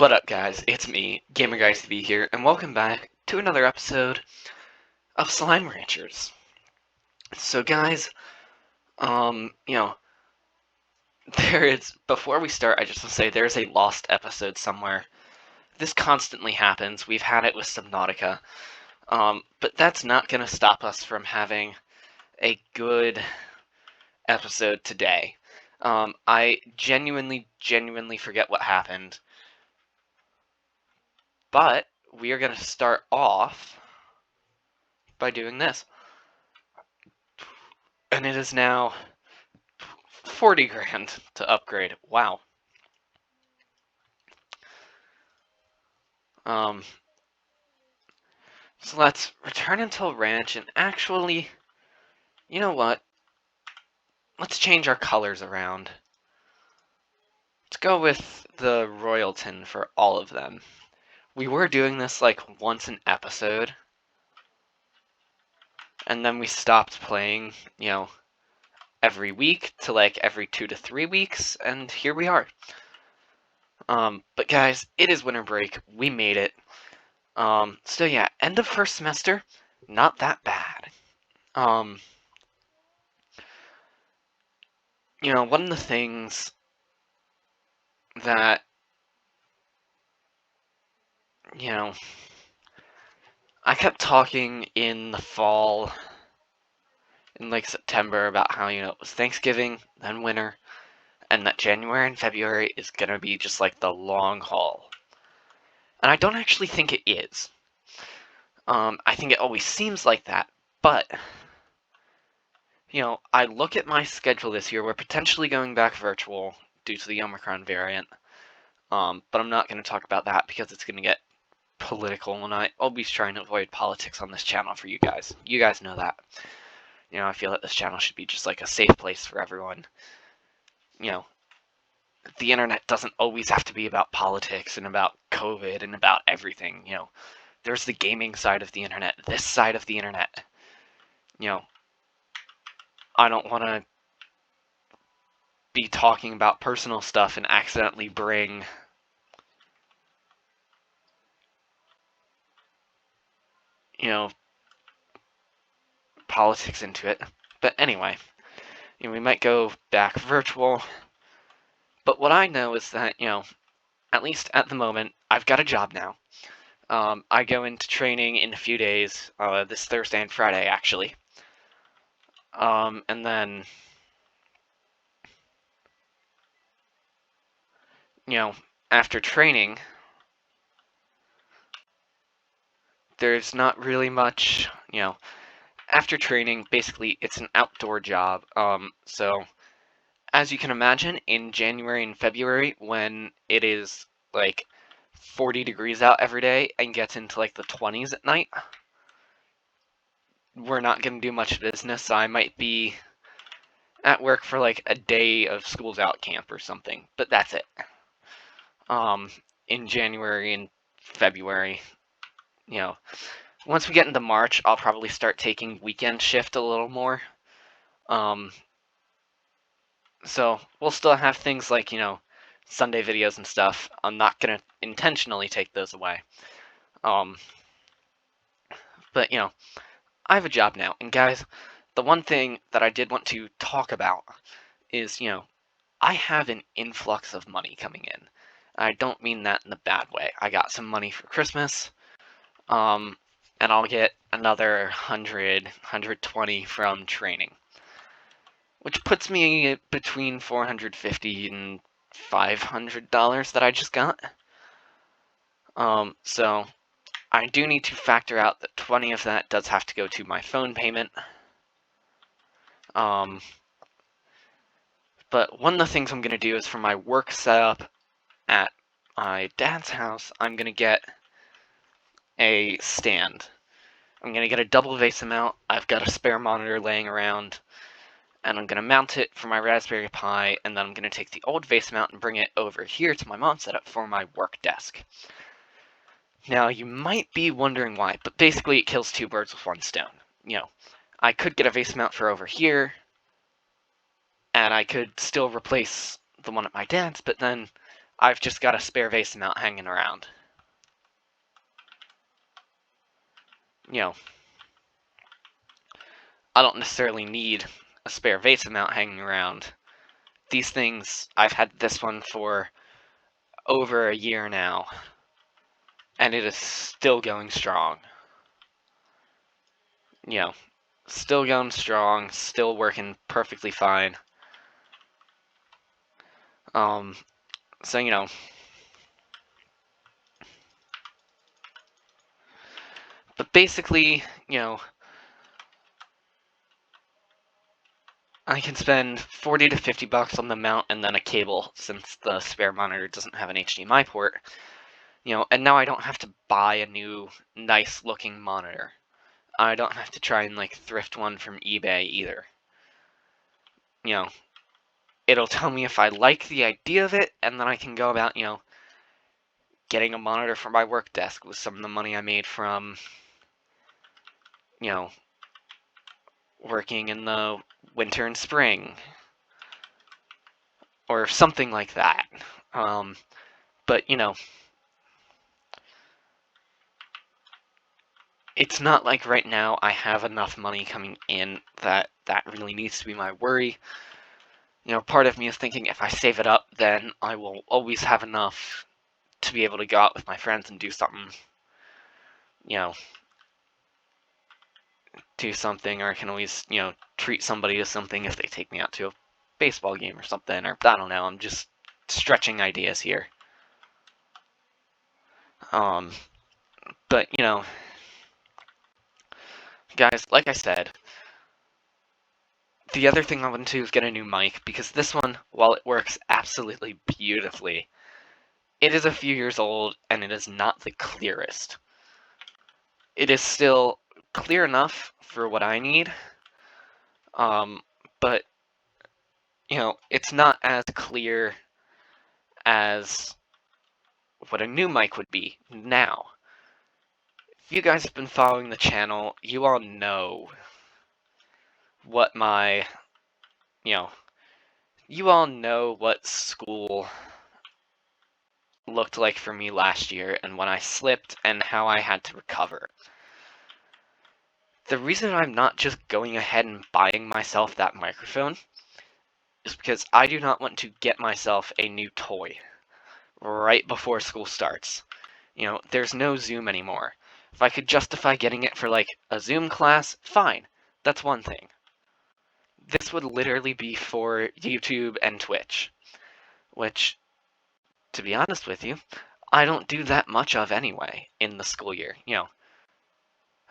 What up, guys? It's me, GamerGuyTV here, and welcome back to another episode of Slime Ranchers. So, guys, um, you know, before we start, I just want to say there's a lost episode somewhere. This constantly happens. We've had it with Subnautica, but that's not going to stop us from having a good episode today. I genuinely forget what happened. But we are going to start off by doing this. And it is now 40 grand to upgrade. Wow. So let's return until ranch and actually, you know what? Let's change our colors around. Let's go with the Royalton for all of them. We were doing this like once an episode. And then we stopped playing, every week to like every 2 to 3 weeks, and here we are. But guys, it is winter break. We made it. So yeah, end of first semester, not that bad. One of the things that, I kept talking in the fall, in like September, about how, it was Thanksgiving, then winter, and that January and February is gonna be just like the long haul. And I don't actually think it is. I think it always seems like that, but, I look at my schedule this year. We're potentially going back virtual due to the Omicron variant, but I'm not going to talk about that because it's going to get political, and I always try and avoid politics on this channel for you guys. You guys know that. I feel that this channel should be just like a safe place for everyone. The internet doesn't always have to be about politics and about COVID and about everything. There's the gaming side of the internet, this side of the internet. I don't want to be talking about personal stuff and accidentally bring politics into it. But anyway, we might go back virtual. But what I know is that, at least at the moment, I've got a job now. I go into training in a few days, this Thursday and Friday, actually. And then, after training, there's not really much, after training, basically, it's an outdoor job. So, as you can imagine, in January and February, when it is, like, 40 degrees out every day and gets into, like, the 20s at night, we're not going to do much business, so I might be at work for, like, a day of school's out camp or something, but that's it. In January and February, once we get into March, I'll probably start taking weekend shift a little more. So we'll still have things like, Sunday videos and stuff. I'm not going to intentionally take those away. But, I have a job now. And guys, the one thing that I did want to talk about is, I have an influx of money coming in. I don't mean that in a bad way. I got some money for Christmas, and I'll get another 120 from training, which puts me between $450 and $500 that I just got. So I do need to factor out that 20 of that does have to go to my phone payment. But one of the things I'm going to do is for my work setup at my dad's house, I'm going to get a stand. I'm going to get a double VESA mount. I've got a spare monitor laying around, and I'm going to mount it for my Raspberry Pi, and then I'm going to take the old VESA mount and bring it over here to my mom's setup for my work desk. Now, you might be wondering why, but basically it kills two birds with one stone. I could get a VESA mount for over here, and I could still replace the one at my dad's, but then I've just got a spare vase mount hanging around. You know, I don't necessarily need a spare vase mount hanging around. These things, I've had this one for over a year now, and it is still going strong. You know, still going strong, still working perfectly fine. So, you know, but basically, you know, I can spend 40 to 50 bucks on the mount and then a cable, since the spare monitor doesn't have an HDMI port. You know, and now I don't have to buy a new, nice-looking monitor. I don't have to try and, like, thrift one from eBay either. You know, it'll tell me if I like the idea of it, and then I can go about, you know, getting a monitor for my work desk with some of the money I made from, you know, working in the winter and spring, or something like that. But, you know, it's not like right now I have enough money coming in that really needs to be my worry. You know, part of me is thinking if I save it up, then I will always have enough to be able to go out with my friends and do something, you know, or I can always, you know, treat somebody to something if they take me out to a baseball game or something, or I don't know, I'm just stretching ideas here. But, you know, guys, like I said, the other thing I want to do is get a new mic, because this one, while it works absolutely beautifully, it is a few years old, and it is not the clearest. It is still clear enough for what I need, but, you know, it's not as clear as what a new mic would be now. If you guys have been following the channel, you all know what my, you know, you all know what school looked like for me last year, and when I slipped, and how I had to recover. The reason I'm not just going ahead and buying myself that microphone is because I do not want to get myself a new toy right before school starts. You know, there's no Zoom anymore. If I could justify getting it for, like, a Zoom class, fine. That's one thing. This would literally be for YouTube and Twitch, which, to be honest with you, I don't do that much of anyway in the school year. You know,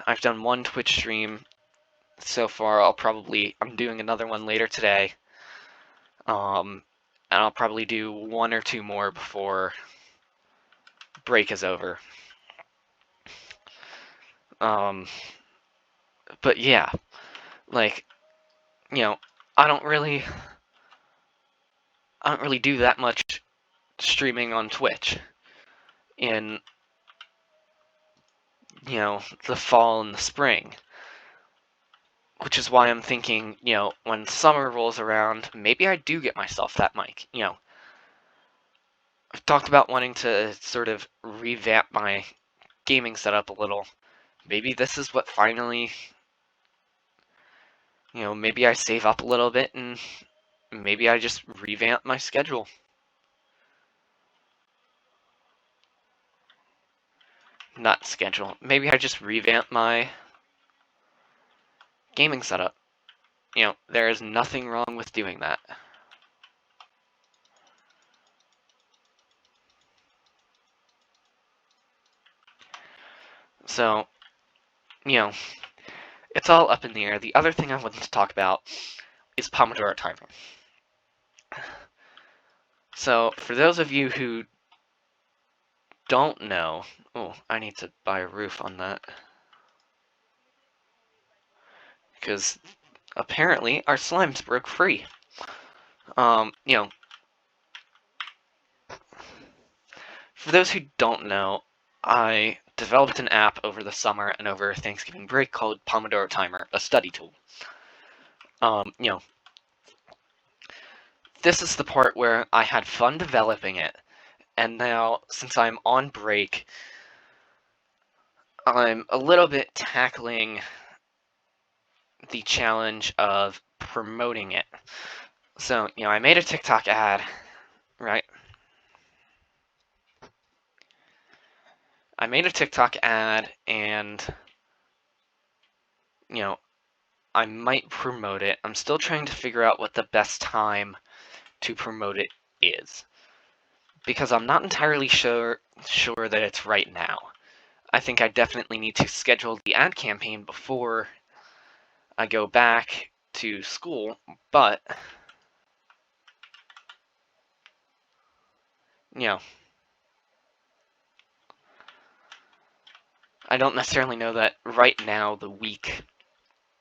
I've done one Twitch stream so far. I'm doing another one later today. And I'll probably do one or two more before break is over. But yeah, like, you know, I don't really do that much streaming on Twitch in, you know, the fall and the spring. Which is why I'm thinking, you know, when summer rolls around, maybe I do get myself that mic. You know, I've talked about wanting to sort of revamp my gaming setup a little. Maybe this is what finally, you know, maybe I save up a little bit and maybe I just revamp my schedule. Not schedule. Maybe I just revamp my gaming setup. You know, there is nothing wrong with doing that. So, you know, it's all up in the air. The other thing I wanted to talk about is Pomodoro timer. So, for those of you who don't know... Oh, I need to buy a roof on that. Because apparently our slimes broke free. You know, for those who don't know, I developed an app over the summer and over Thanksgiving break called Pomodoro Timer, a study tool. You know, this is the part where I had fun developing it, and now, since I'm on break, I'm a little bit tackling the challenge of promoting it. So, I made a TikTok ad, right? I made a TikTok ad, and, I might promote it. I'm still trying to figure out what the best time to promote it is, because I'm not entirely sure that it's right now. I think I definitely need to schedule the ad campaign before I go back to school, but, I don't necessarily know that right now, the week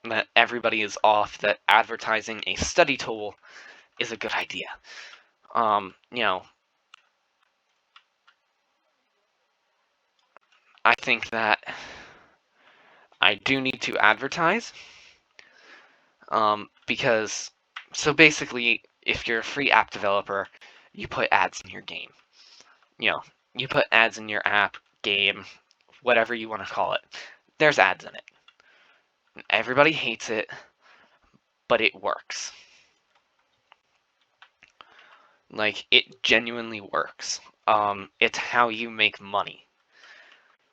that everybody is off, that advertising a study tool is a good idea. I think that I do need to advertise, because, so basically, if you're a free app developer, you put ads in your game. You put ads in your app, game, whatever you want to call it. There's ads in it. Everybody hates it, but it works. Like, it genuinely works. It's how you make money.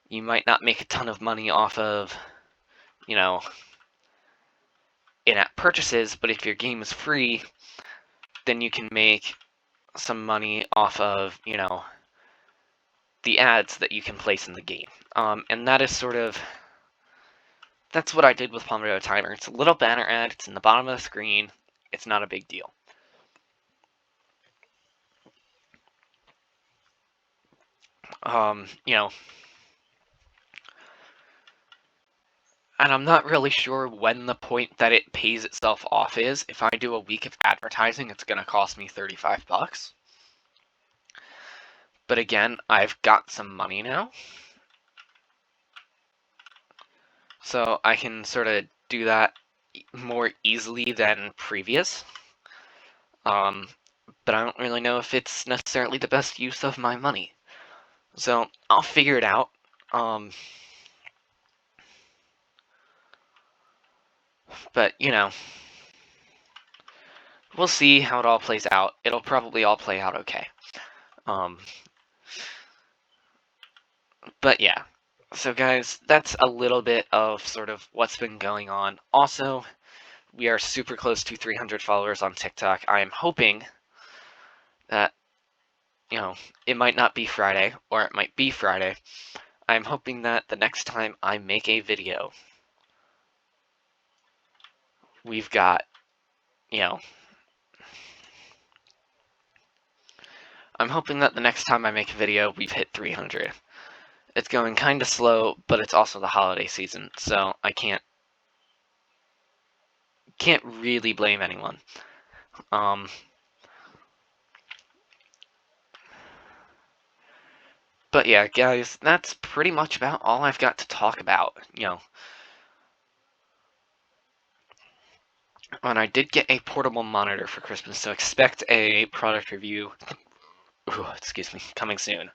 You might not make a ton of money off of, in-app purchases, but if your game is free, then you can make some money off of, the ads that you can place in the game. And that is that's what I did with Pomodoro Timer. It's a little banner ad, it's in the bottom of the screen, it's not a big deal. And I'm not really sure when the point that it pays itself off is. If I do a week of advertising, it's going to cost me $35. But again, I've got some money now, so I can sort of do that more easily than previous. But I don't really know if it's necessarily the best use of my money. So I'll figure it out. But, we'll see how it all plays out. It'll probably all play out okay. But yeah. So guys, that's a little bit of sort of what's been going on. Also, we are super close to 300 followers on TikTok. I am hoping that, it might not be Friday, or it might be Friday. I'm hoping that the next time I make a video, we've got, I'm hoping that the next time I make a video, we've hit 300. It's going kind of slow, but it's also the holiday season, so I can't really blame anyone. But yeah, guys, that's pretty much about all I've got to talk about, And I did get a portable monitor for Christmas, so expect a product review, excuse me, coming soon.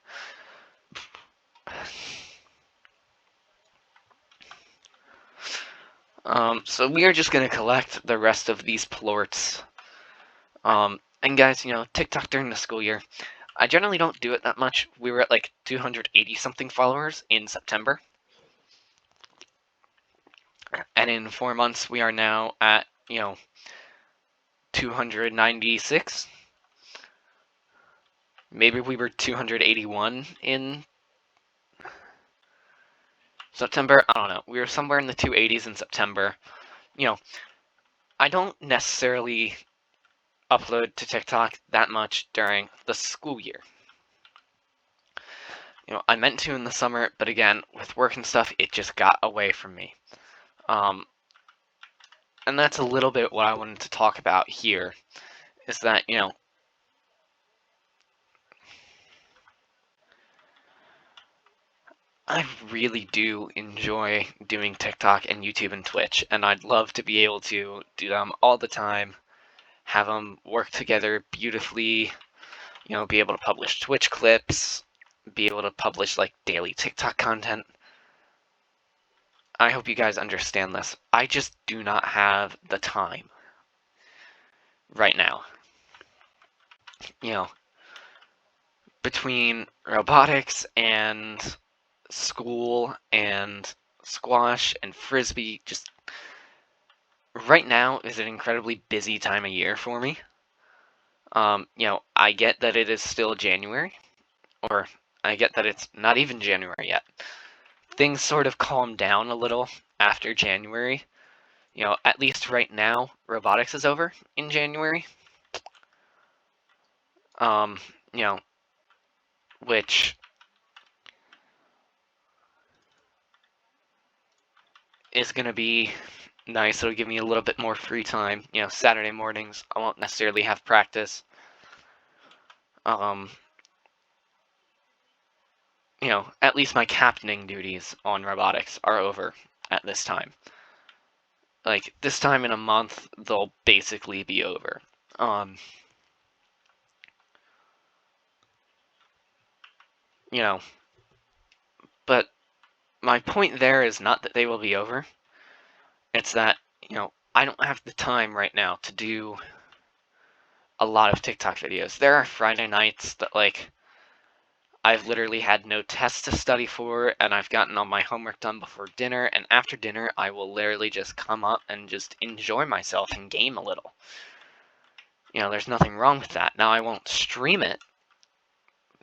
So we are just going to collect the rest of these plorts. And guys, TikTok during the school year, I generally don't do it that much. We were at like 280-something followers in September. And in 4 months, we are now at, 296. Maybe we were 281 in September. I don't know. We were somewhere in the 280s in September. I don't necessarily upload to TikTok that much during the school year. I meant to in the summer, but again, with work and stuff, it just got away from me. And that's a little bit what I wanted to talk about here, is that, I really do enjoy doing TikTok and YouTube and Twitch, and I'd love to be able to do them all the time, have them work together beautifully, You know, be able to publish Twitch clips, be able to publish like daily TikTok content. I hope you guys understand this. I just do not have the time right now. You know, between robotics and school and squash and frisbee, just right now is an incredibly busy time of year for me. You know, I get that it is still January, or I get that it's not even January yet. Things sort of calm down a little after January. You know, at least right now, robotics is over in January. You know, which is going to be nice. It'll give me a little bit more free time. You know, Saturday mornings, I won't necessarily have practice. You know, at least my captaining duties on robotics are over at this time. Like, this time in a month, they'll basically be over. You know, but my point there is not that they will be over. It's that, you know, I don't have the time right now to do a lot of TikTok videos. There are Friday nights that, like, I've literally had no tests to study for, and I've gotten all my homework done before dinner, and after dinner, I will literally just come up and just enjoy myself and game a little. You know, there's nothing wrong with that. Now, I won't stream it,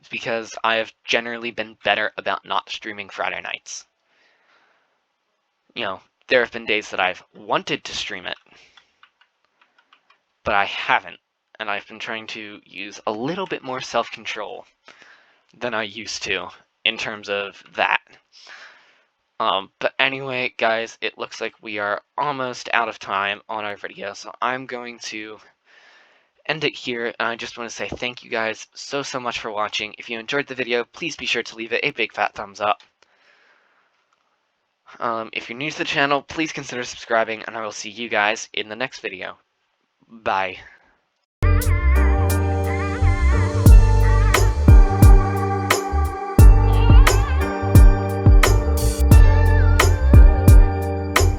because I have generally been better about not streaming Friday nights. You know, there have been days that I've wanted to stream it, but I haven't, and I've been trying to use a little bit more self-control than I used to in terms of that. But anyway, guys, it looks like we are almost out of time on our video, so I'm going to end it here, and I just want to say thank you guys so much for watching. If you enjoyed the video, please be sure to leave it a big fat thumbs up. If you're new to the channel, please consider subscribing, and I will see you guys in the next video. Bye.